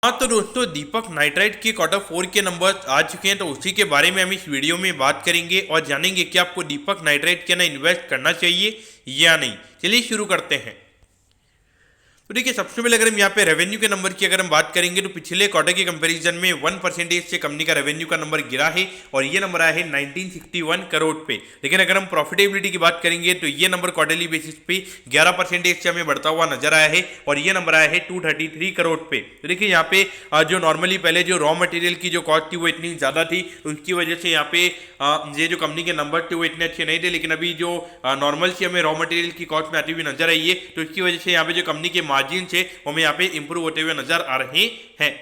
हाँ तो दोस्तों, दीपक नाइट्राइट के क्वार्टर 4 के नंबर आ चुके हैं, तो उसी के बारे में हम इस वीडियो में बात करेंगे और जानेंगे कि आपको दीपक नाइट्राइट के अंदर इन्वेस्ट करना चाहिए या नहीं। चलिए शुरू करते हैं। तो देखिए, सबसे पहले अगर हम यहाँ पे रेवेन्यू के नंबर की अगर हम बात करेंगे तो पिछले क्वार्टर के कंपैरिजन में 1% से कंपनी का रेवेन्यू का नंबर गिरा है और ये नंबर आया है 1961 करोड़ पे। लेकिन अगर हम प्रॉफिटेबिलिटी की बात करेंगे तो ये नंबर क्वार्टरली बेसिस पे 11% से हमें बढ़ता हुआ नजर आया है और ये नंबर आया है 233 करोड़ पे। तो देखिए यहाँ पे जो नॉर्मली पहले जो रॉ मटेरियल की जो कॉस्ट थी वो इतनी ज़्यादा थी, उसकी वजह से यहाँ पे ये जो कंपनी के नंबर थे वो इतने अच्छे नहीं थे। लेकिन अभी जो नॉर्मल सी हमें रॉ मटेरियल की कॉस्ट में आती हुई नजर आई है, तो इसकी वजह से यहाँ पे जो कंपनी के मार्जिन है वो हमें यहाँ पे इंप्रूव होते हुए नजर आ रहे हैं।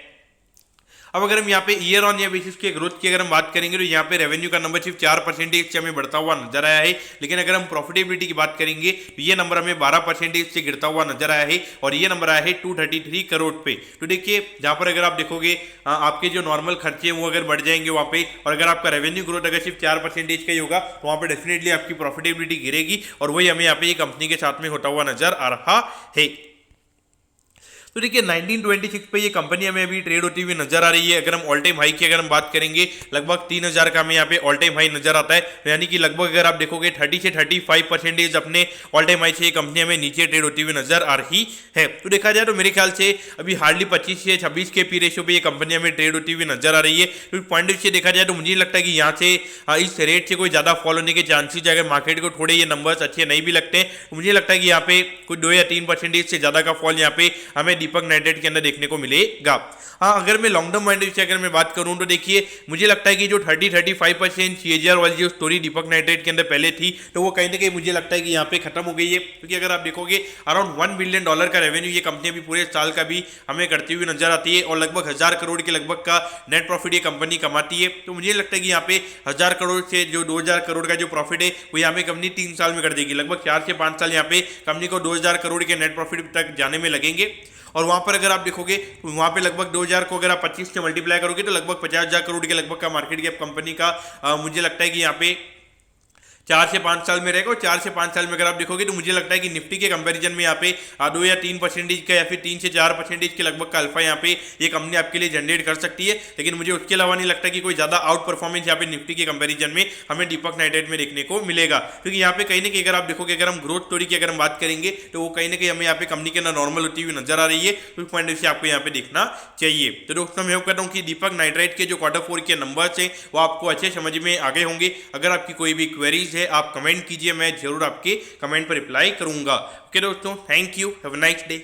अब अगर हम यहाँ पे ईयर ऑन ईयर बेसिस के ग्रोथ की अगर हम बात करेंगे तो यहाँ पे रेवेन्यू का नंबर सिर्फ 4% से हमें बढ़ता हुआ नजर आया है। लेकिन अगर हम प्रॉफिटेबिलिटी की बात करेंगे तो ये नंबर हमें 12% से गिरता हुआ नजर आया है और ये नंबर आया है 233 करोड़ पे। तो देखिए, जहां पर अगर आप देखोगे आपके जो नॉर्मल खर्चे हैं वो अगर बढ़ जाएंगे वहां पे, और अगर आपका रेवेन्यू ग्रोथ अगर सिर्फ 4% का ही होगा तो वहां पर डेफिनेटली आपकी प्रॉफिटेबिलिटी गिरेगी और वही हमें यहाँ पे कंपनी के साथ में होता हुआ नजर आ रहा है। तो देखिए 1926 पे ये कंपनी हमें अभी ट्रेड होती हुई नजर आ रही है। अगर हम ऑल टाइम हाई की अगर हम बात करेंगे, लगभग 3000 का हमें यहाँ पे ऑल टाइम हाई नजर आता है। यानी कि लगभग अगर आप देखोगे 30 से 35% अपने ऑल टाइम हाई से ये कंपनी हमें नीचे ट्रेड होती हुई नजर आ रही है। तो देखा जाए तो मेरे ख्याल से अभी हार्डली 25 से 26 के पी रेशियो पे ये कंपनी हमें ट्रेड होती हुई नजर आ रही है। तो पॉइंट से देखा जाए तो मुझे लगता है कि यहाँ से इस रेट से कोई ज्यादा फॉल होने के चांसेस, अगर मार्केट को थोड़े ये नंबर्स अच्छे नहीं भी लगते हैं तो मुझे लगता है कि यहाँ पे कुछ 2 या 3% से ज्यादा का फॉल यहाँ पे हमें दीपक नाइट्राइट के अंदर देखने को मिलेगा। हाँ, अगर मैं लॉन्ग टर्म पॉइंट से अगर मैं बात करूं तो देखिए मुझे लगता है कि जो 30-35% सीएजीआर वाली जो स्टोरी दीपक नाइट्राइट के अंदर पहले थी तो वो कहीं ना कहीं मुझे लगता है कि यहाँ पे खत्म हो गई है। क्योंकि अगर आप देखोगे अराउंड $1 बिलियन का रेवेन्यू ये कंपनी अभी पूरे साल का भी हमें करती हुई नजर आती है और लगभग 1000 करोड़ के लगभग का नेट प्रॉफिट ये कंपनी कमाती है। तो मुझे लगता है कि यहाँ पे 1000 करोड़ से जो 2000 करोड़ का जो प्रॉफिट है वो यहाँ पे कंपनी 3 साल में कर देगी। लगभग 4 से 5 साल यहाँ पे कंपनी को 2000 करोड़ के नेट प्रॉफिट तक जाने में लगेंगे। और वहां पर अगर आप देखोगे तो वहां पे लगभग 2000 को अगर आप 25 से मल्टीप्लाई करोगे तो लगभग 50,000 करोड़ के लगभग का मार्केट कैप कंपनी का मुझे लगता है कि यहाँ पे 4 से 5 साल में रहेगा। और 4 से 5 साल में अगर आप देखोगे तो मुझे लगता है कि निफ्टी के कंपैरिजन में यहाँ पे 2 या 3% का या फिर 3 से 4% के लगभग का अल्फा यहाँ पे ये कंपनी आपके लिए जनरेट कर सकती है। लेकिन मुझे उसके अलावा नहीं लगता कि कोई ज्यादा आउट परफॉर्मेंस यहाँ पे निफ्टी के कंपैरिजन में हमें दीपक नाइट्राइट में देखने को मिलेगा। क्योंकि यहाँ पे कहीं ना कहीं अगर आप देखोगे, अगर हम ग्रोथ स्टोरी की अगर हम बात करेंगे तो वो कहीं ना कहीं हमें यहाँ पे कंपनी के अंदर नॉर्मल होती हुई नजर आ रही है। तो उस पॉइंट से आपको यहाँ पे देखना चाहिए। तो दोस्तों, मैं होप करता हूँ कि दीपक नाइट्राइट के जो क्वार्टर 4 के नंबर्स हैं वो आपको अच्छे समझ में आ गए होंगे। अगर आपकी कोई भी क्वेरीज है आप कमेंट कीजिए, मैं जरूर आपके कमेंट पर रिप्लाई करूंगा। ओके दोस्तों, thank you, have a nice day.